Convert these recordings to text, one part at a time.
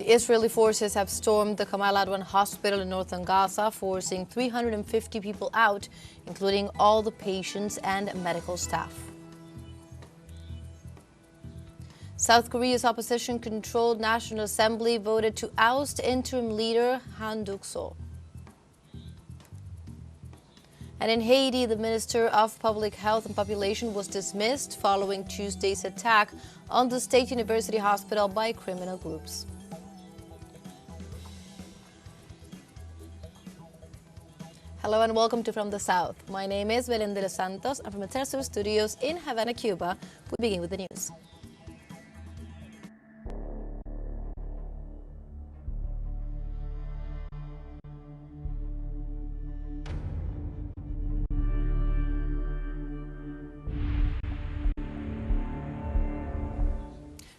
Israeli forces have stormed the Kamal Adwan hospital in Northern Gaza, forcing 350 people out, including all the patients and medical staff. South Korea's opposition-controlled National Assembly voted to oust interim leader Han Duck-Soo. And in Haiti, the Minister of Public Health and Population was dismissed following Tuesday's attack on the State University Hospital by criminal groups. Hello and welcome to From the South. My name is Belén de los Santos. I'm from the teleSUR studios in Havana, Cuba. We begin with the news.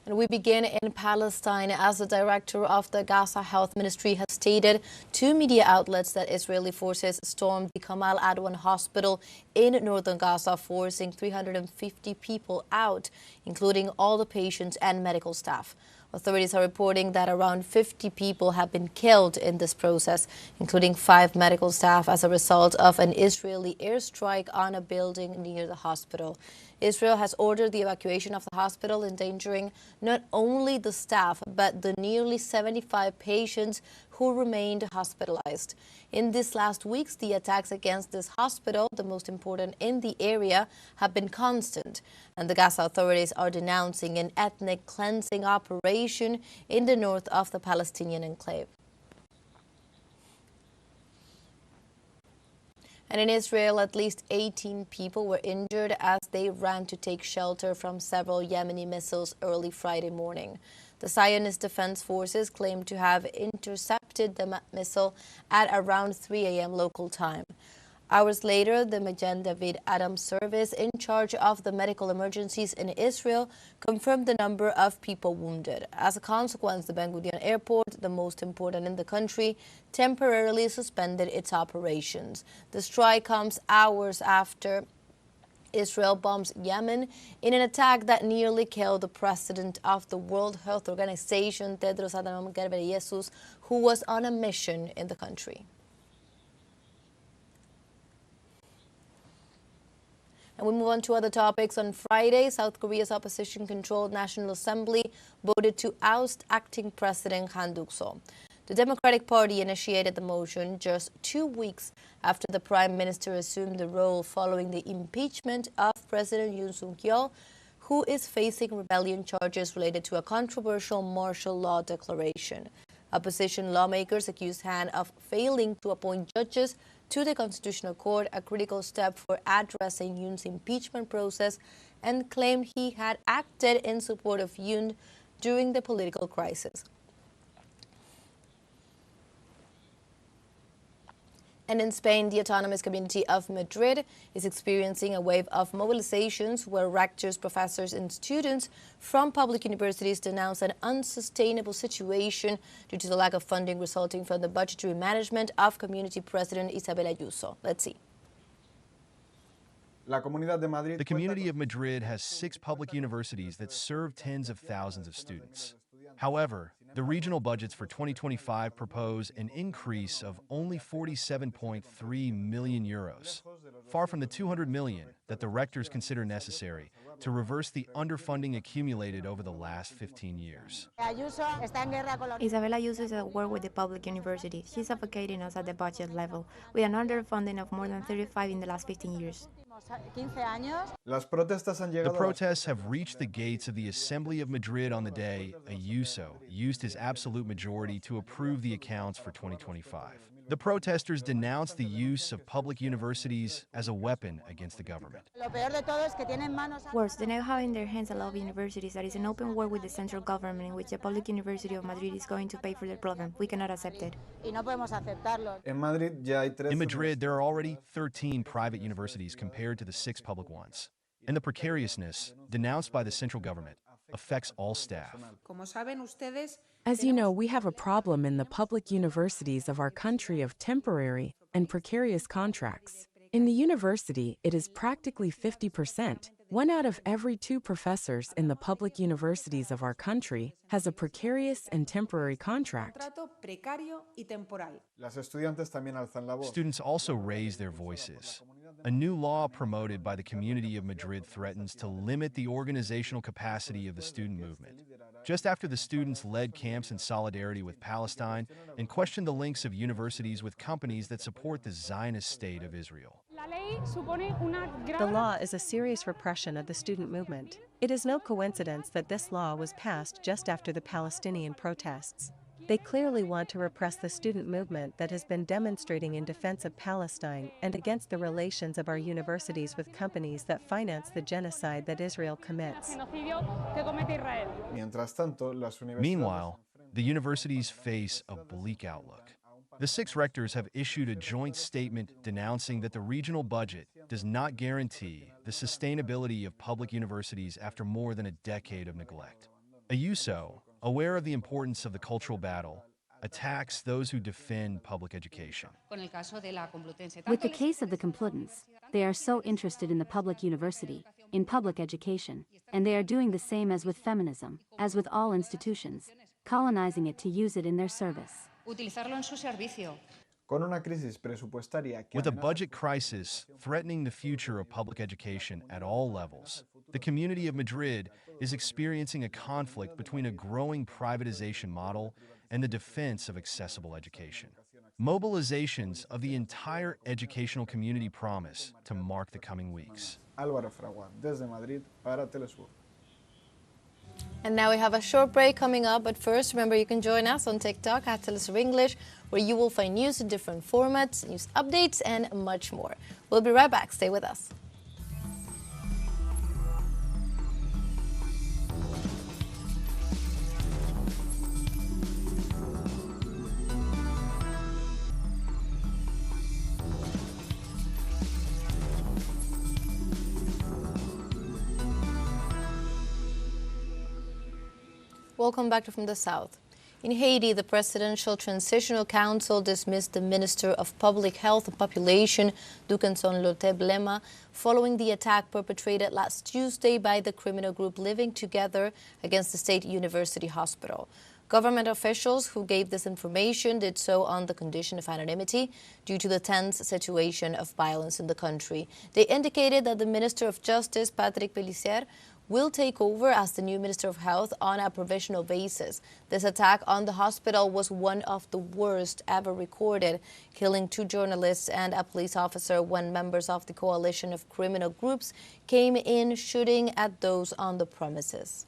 And we begin in Palestine, as the director of the Gaza Health Ministry has stated to media outlets that Israeli forces stormed the Kamal Adwan hospital in northern Gaza, forcing 350 people out, including all the patients and medical staff. Authorities are reporting that around 50 people have been killed in this process, including 5 medical staff, as a result of an Israeli airstrike on a building near the hospital. Israel has ordered the evacuation of the hospital, endangering not only the staff, but the nearly 75 patients who remained hospitalized. In these last weeks, the attacks against this hospital, the most important in the area, have been constant, and the Gaza authorities are denouncing an ethnic cleansing operation in the north of the Palestinian enclave. And in Israel, at least 18 people were injured as they ran to take shelter from several Yemeni missiles early Friday morning. The Zionist Defense Forces claimed to have intercepted the missile at around 3 a.m. local time. Hours later, the Magen David Adom service in charge of the medical emergencies in Israel confirmed the number of people wounded. As a consequence, the Ben Gurion airport, the most important in the country, temporarily suspended its operations. The strike comes hours after Israel bombs Yemen in an attack that nearly killed the president of the World Health Organization, Tedros Adhanom Ghebreyesus, who was on a mission in the country. And we move on to other topics. On Friday, South Korea's opposition-controlled National Assembly voted to oust acting President Han Duck-Soo. The Democratic Party initiated the motion just 2 weeks after the Prime Minister assumed the role following the impeachment of President Yoon Suk-yeol, who is facing rebellion charges related to a controversial martial law declaration. Opposition lawmakers accused Han of failing to appoint judges to the Constitutional Court, a critical step for addressing Yoon's impeachment process, and claimed he had acted in support of Yoon during the political crisis. And in Spain, the autonomous community of Madrid is experiencing a wave of mobilizations where rectors, professors, and students from public universities denounce an unsustainable situation due to the lack of funding resulting from the budgetary management of community president Isabel Ayuso. Let's see. The community of Madrid has 6 public universities that serve tens of thousands of students. However, the regional budgets for 2025 propose an increase of only 47.3 million euros, far from the 200 million that the rectors consider necessary to reverse the underfunding accumulated over the last 15 years. Isabel Ayuso is at war with the public university. She's suffocating us at the budget level, with an underfunding of more than 35 in the last 15 years. The protests have reached the gates of the Assembly of Madrid on the day Ayuso used his absolute majority to approve the accounts for 2025. The protesters denounced the use of public universities as a weapon against the government. Worse, they now have in their hands a lot of universities that is an open war with the central government, in which the Public University of Madrid is going to pay for their problem. We cannot accept it. In Madrid, there are already 13 private universities compared to the 6 public ones. And the precariousness, denounced by the central government, affects all staff. As you know, we have a problem in the public universities of our country of temporary and precarious contracts. In the university, it is practically 50%, 1 out of every 2 professors in the public universities of our country has a precarious and temporary contract. Students also raise their voices. A new law promoted by the Community of Madrid threatens to limit the organizational capacity of the student movement. Just after the students led camps in solidarity with Palestine and questioned the links of universities with companies that support the Zionist state of Israel. The law is a serious repression of the student movement. It is no coincidence that this law was passed just after the Palestinian protests. They clearly want to repress the student movement that has been demonstrating in defense of Palestine and against the relations of our universities with companies that finance the genocide that Israel commits. Meanwhile, the universities face a bleak outlook. The 6 rectors have issued a joint statement denouncing that the regional budget does not guarantee the sustainability of public universities after more than a decade of neglect. AUSO, aware of the importance of the cultural battle, attacks those who defend public education. With the case of the Complutants, they are so interested in the public university, in public education, and they are doing the same as with feminism, as with all institutions, colonizing it to use it in their service. With a budget crisis threatening the future of public education at all levels, the Community of Madrid is experiencing a conflict between a growing privatization model and the defense of accessible education. Mobilizations of the entire educational community promise to mark the coming weeks. And now we have a short break coming up, but first, remember you can join us on TikTok at teleSUR English, where you will find news in different formats, news updates, and much more. We'll be right back. Stay with us. Welcome back from the South. In Haiti, the Presidential Transitional Council dismissed the Minister of Public Health and Population, Dukenson Loteblema, following the attack perpetrated last Tuesday by the criminal group Living Together against the State University Hospital. Government officials who gave this information did so on the condition of anonymity due to the tense situation of violence in the country. They indicated that the Minister of Justice, Patrick Pellicer, will take over as the new Minister of Health on a provisional basis. This attack on the hospital was one of the worst ever recorded, killing 2 journalists and a police officer when members of the coalition of criminal groups came in shooting at those on the premises.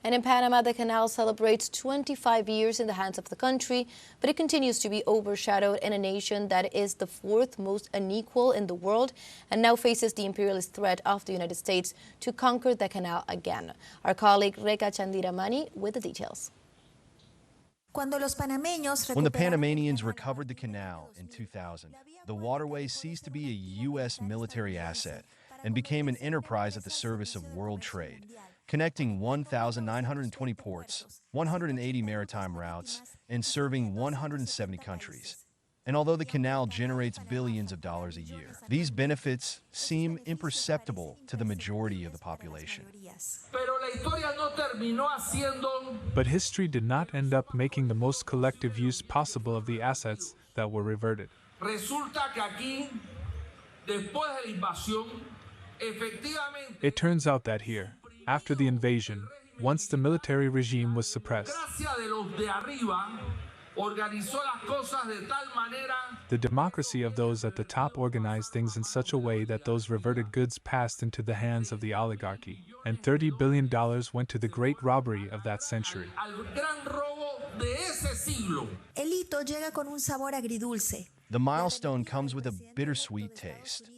And in Panama, the canal celebrates 25 years in the hands of the country, but it continues to be overshadowed in a nation that is the 4th most unequal in the world and now faces the imperialist threat of the United States to conquer the canal again. Our colleague Reka Chandiramani with the details. When the Panamanians recovered the canal in 2000, the waterway ceased to be a U.S. military asset and became an enterprise at the service of world trade, connecting 1,920 ports, 180 maritime routes, and serving 170 countries. And although the canal generates billions of dollars a year, these benefits seem imperceptible to the majority of the population. But history did not end up making the most collective use possible of the assets that were reverted. It turns out that here, after the invasion, once the military regime was suppressed, the democracy of those at the top organized things in such a way that those reverted goods passed into the hands of the oligarchy, and $30 billion went to the great robbery of that century. The milestone comes with a bittersweet taste.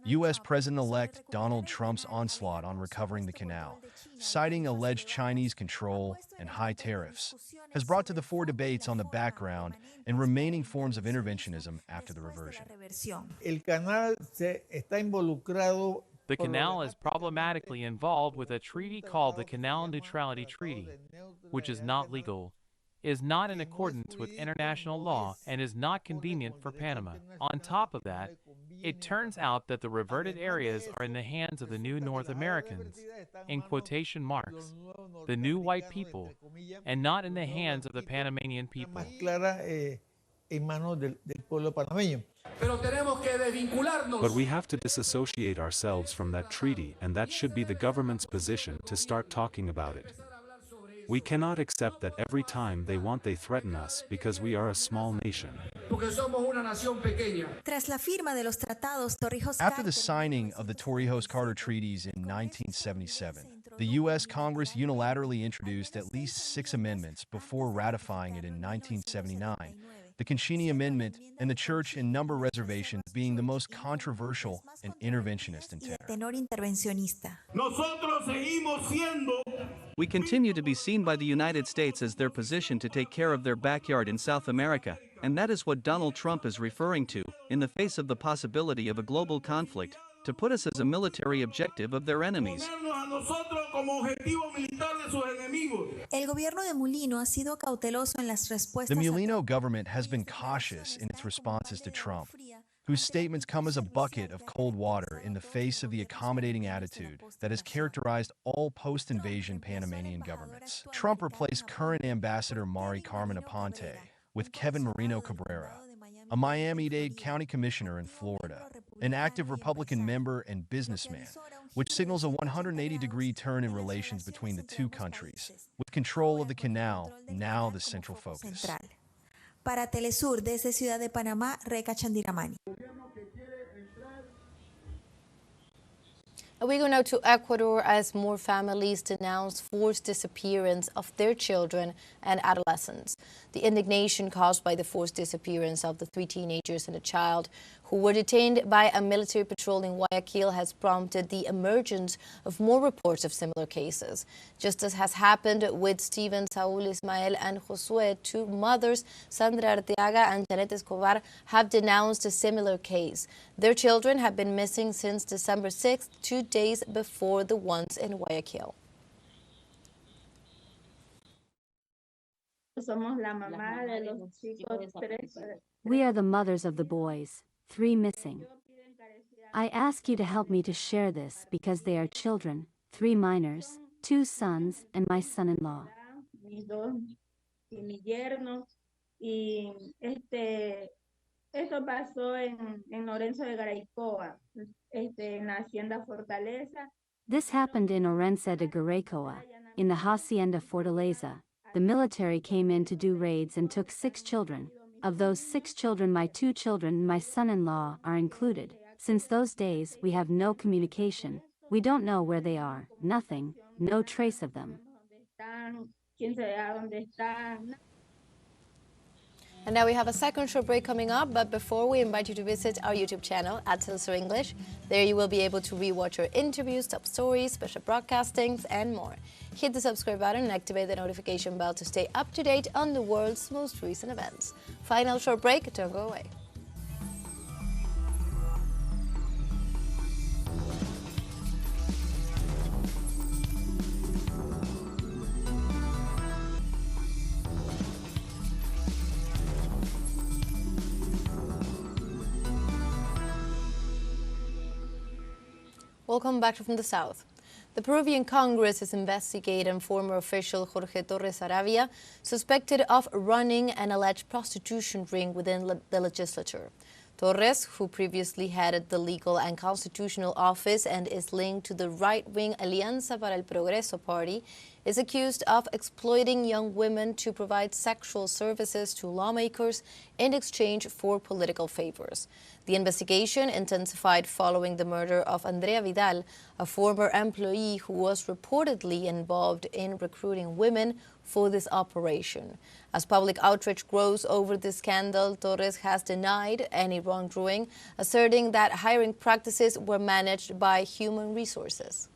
U.S. President-elect Donald Trump's onslaught on recovering the canal, citing alleged Chinese control and high tariffs, has brought to the fore debates on the background and remaining forms of interventionism after the reversion. The canal is problematically involved with a treaty called the Canal Neutrality Treaty, which is not legal, is not in accordance with international law, and is not convenient for Panama. On top of that, It turns out that the reverted areas are in the hands of the new North Americans, in quotation marks, the new white people, and not in the hands of the Panamanian people. But we have to disassociate ourselves from that treaty, and that should be the government's position to start talking about it. We cannot accept that every time they want they threaten us because we are a small nation. After the signing of the Torrijos-Carter treaties in 1977, the U.S. Congress unilaterally introduced at least 6 amendments before ratifying it in 1979, the Concini Amendment and the Church and Number Reservation being the most controversial and interventionist in tenor. We continue to be seen by the United States as their position to take care of their backyard in South America, and that is what Donald Trump is referring to, in the face of the possibility of a global conflict, to put us as a military objective of their enemies. The Mulino government has been cautious in its responses to Trump, whose statements come as a bucket of cold water in the face of the accommodating attitude that has characterized all post-invasion Panamanian governments. Trump replaced current Ambassador Mari Carmen Aponte with Kevin Marino Cabrera, a Miami-Dade County Commissioner in Florida, an active Republican member and businessman, which signals a 180-degree turn in relations between the two countries, with control of the canal now the central focus. Para teleSUR, desde Ciudad de Panamá, Reca Chandiramani. We go now to Ecuador as more families denounce forced disappearance of their children and adolescents. The indignation caused by the forced disappearance of the 3 teenagers and a child who were detained by a military patrol in Guayaquil has prompted the emergence of more reports of similar cases. Just as has happened with Steven, Saul, Ismael, and Josue, 2 mothers, Sandra Arteaga and Janet Escobar, have denounced a similar case. Their children have been missing since December 6th, 2 days before the ones in Guayaquil. We are the mothers of the boys, 3 missing. I ask you to help me to share this because they are children, 3 minors, 2 sons, and my son-in-law. Esto pasó en Lorenzo de Garaycoa, en la Hacienda Fortaleza. This happened in Orense de Garaycoa, in the Hacienda Fortaleza. The military came in to do raids and took 6 children. Of those 6 children, my 2 children and my son-in-law are included. Since those days, we have no communication. We don't know where they are. Nothing. No trace of them. And now we have a second short break coming up, but before we invite you to visit our YouTube channel at teleSUR English. There you will be able to rewatch our interviews, top stories, special broadcastings, and more. Hit the subscribe button and activate the notification bell to stay up to date on the world's most recent events. Final short break, don't go away. Welcome back from the South. The Peruvian Congress is investigating former official Jorge Torres Aravia, suspected of running an alleged prostitution ring within the legislature. Torres, who previously headed the Legal and Constitutional Office and is linked to the right-wing Alianza para el Progreso party, is accused of exploiting young women to provide sexual services to lawmakers in exchange for political favors. The investigation intensified following the murder of Andrea Vidal, a former employee who was reportedly involved in recruiting women for this operation. As public outrage grows over this scandal, Torres has denied any wrongdoing, asserting that hiring practices were managed by human resources.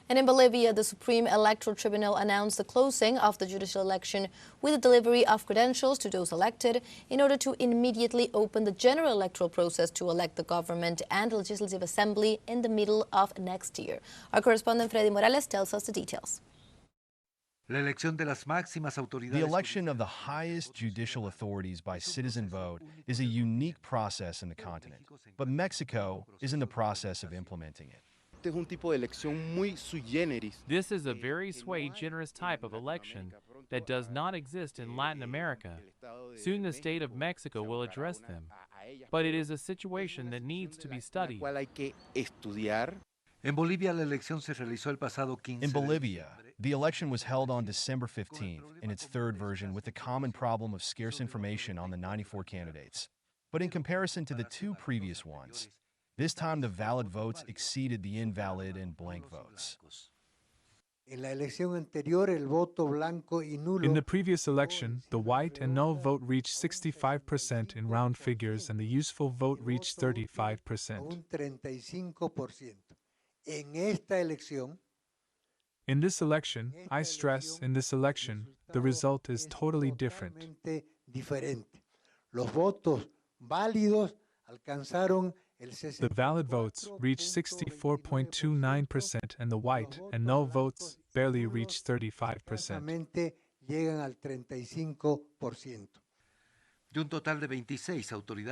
And in Bolivia, the Supreme Electoral Tribunal announced the closing of the judicial election with the delivery of credentials to those elected in order to immediately open the general electoral process to elect the government and the Legislative Assembly in the middle of next year. Our correspondent Freddy Morales tells us the details. The election of the highest judicial authorities by citizen vote is a unique process in the continent, but Mexico is in the process of implementing it. This is a very sui generis type of election that does not exist in Latin America. Soon the state of Mexico will address them, but it is a situation that needs to be studied. In Bolivia, the election was held on December 15th in its third version with the common problem of scarce information on the 94 candidates. But in comparison to the two previous ones, this time the valid votes exceeded the invalid and blank votes. In the previous election, the white and null vote reached 65% in round figures and the useful vote reached 35%. In this election, I stress, in this election, the result is totally different. The valid votes reached 64.29% and the white and null votes barely reached 35%.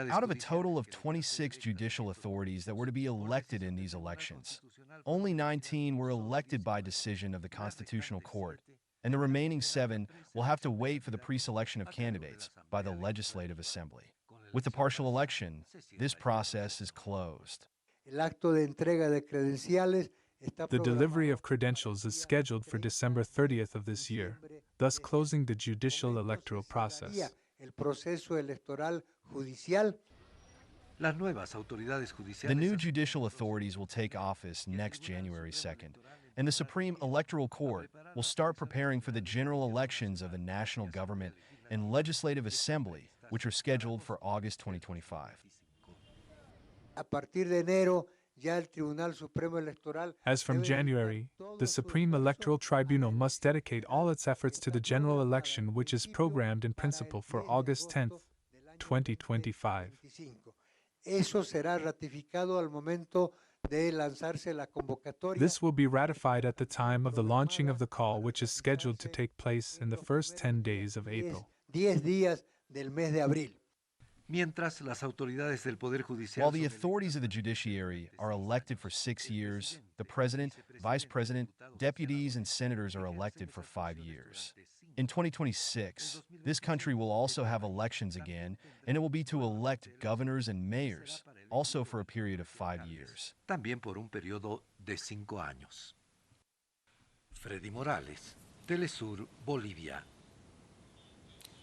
Out of a total of 26 judicial authorities that were to be elected in these elections, only 19 were elected by decision of the Constitutional Court, and the remaining 7 will have to wait for the pre-selection of candidates by the Legislative Assembly. With the partial election, this process is closed. The delivery of credentials is scheduled for December 30th of this year, thus closing the judicial electoral process. The new judicial authorities will take office next January 2nd, and the Supreme Electoral Court will start preparing for the general elections of the national government and Legislative Assembly, which are scheduled for August 2025. As from January, the Supreme Electoral Tribunal must dedicate all its efforts to the general election, which is programmed in principle for August 10th, 2025. This will be ratified at the time of the launching of the call, which is scheduled to take place in the first 10 days of April. While the authorities of the judiciary are elected for 6 years, the president, vice president, deputies, and senators are elected for 5 years. In 2026, this country will also have elections again, and it will be to elect governors and mayors, also for a period of 5 years. Freddy Morales, teleSUR, Bolivia.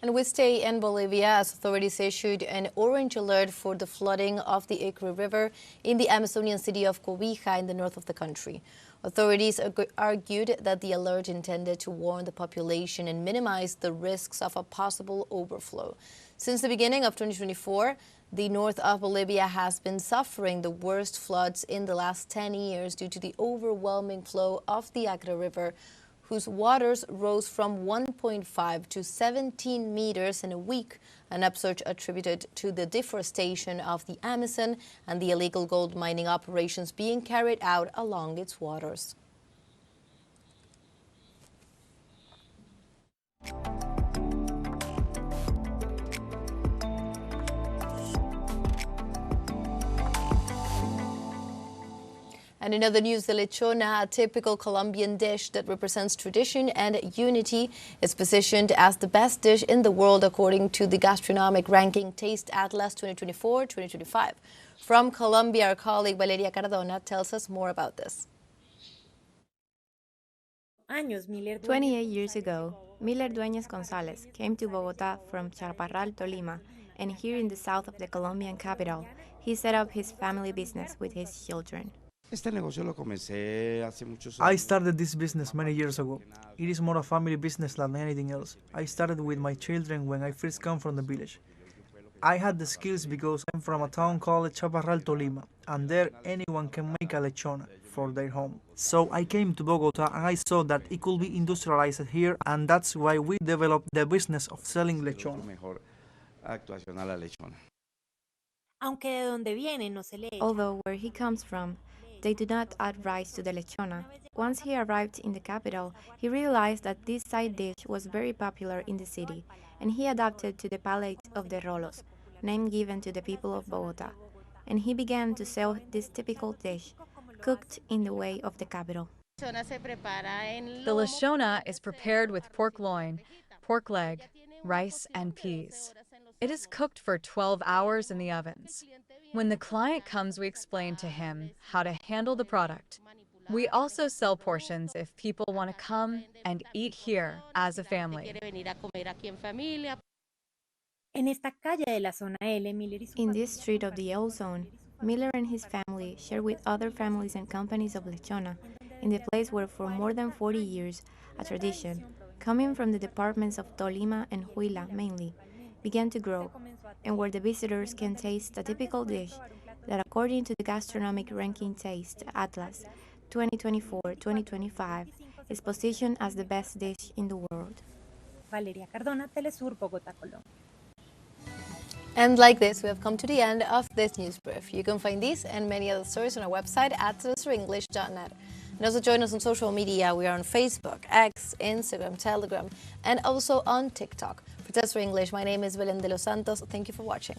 And we stay in Bolivia as authorities issued an orange alert for the flooding of the Acre River in the Amazonian city of Cobija in the north of the country. Authorities argued that the alert intended to warn the population and minimize the risks of a possible overflow. Since the beginning of 2024, the north of Bolivia has been suffering the worst floods in the last 10 years due to the overwhelming flow of the Acre River, whose waters rose from 1.5 to 17 meters in a week, an upsurge attributed to the deforestation of the Amazon and the illegal gold mining operations being carried out along its waters. And in other news, the lechona, a typical Colombian dish that represents tradition and unity, is positioned as the best dish in the world according to the gastronomic ranking Taste Atlas 2024-2025. From Colombia, our colleague Valeria Cardona tells us more about this. 28 years ago, Miller Dueñas Gonzalez came to Bogotá from Chaparral, Tolima, and here in the south of the Colombian capital, he set up his family business with his children. I started this business many years ago. It is more a family business than anything else. I started with my children when I first come from the village. I had the skills because I'm from a town called Chaparral, Tolima, and there anyone can make a lechona for their home. So I came to Bogota and I saw that it could be industrialized here, and that's why we developed the business of selling lechona. Although where he comes from, They do not add rice to the lechona. Once he arrived in the capital, he realized that this side dish was very popular in the city, and he adapted to the palate of the rolos, name given to the people of Bogota, and he began to sell this typical dish, cooked in the way of the capital. The lechona is prepared with pork loin, pork leg, rice, and peas. It is cooked for 12 hours in the ovens. When the client comes, we explain to him how to handle the product. We also sell portions if people want to come and eat here as a family. In this street of the L Zone, Miller and his family share with other families and companies of lechona in the place where for more than 40 years a tradition, coming from the departments of Tolima and Huila mainly, began to grow, and where the visitors can taste a typical dish that, according to the Gastronomic Ranking Taste Atlas 2024-2025, is positioned as the best dish in the world. Valeria Cardona, teleSUR, Bogotá, Colombia. And like this, we have come to the end of this news brief. You can find these and many other stories on our website at telesurenglish.net. And also join us on social media. We are on Facebook, X, Instagram, Telegram, and also on TikTok. For TeleSUR English, my name is Belén de los Santos. Thank you for watching.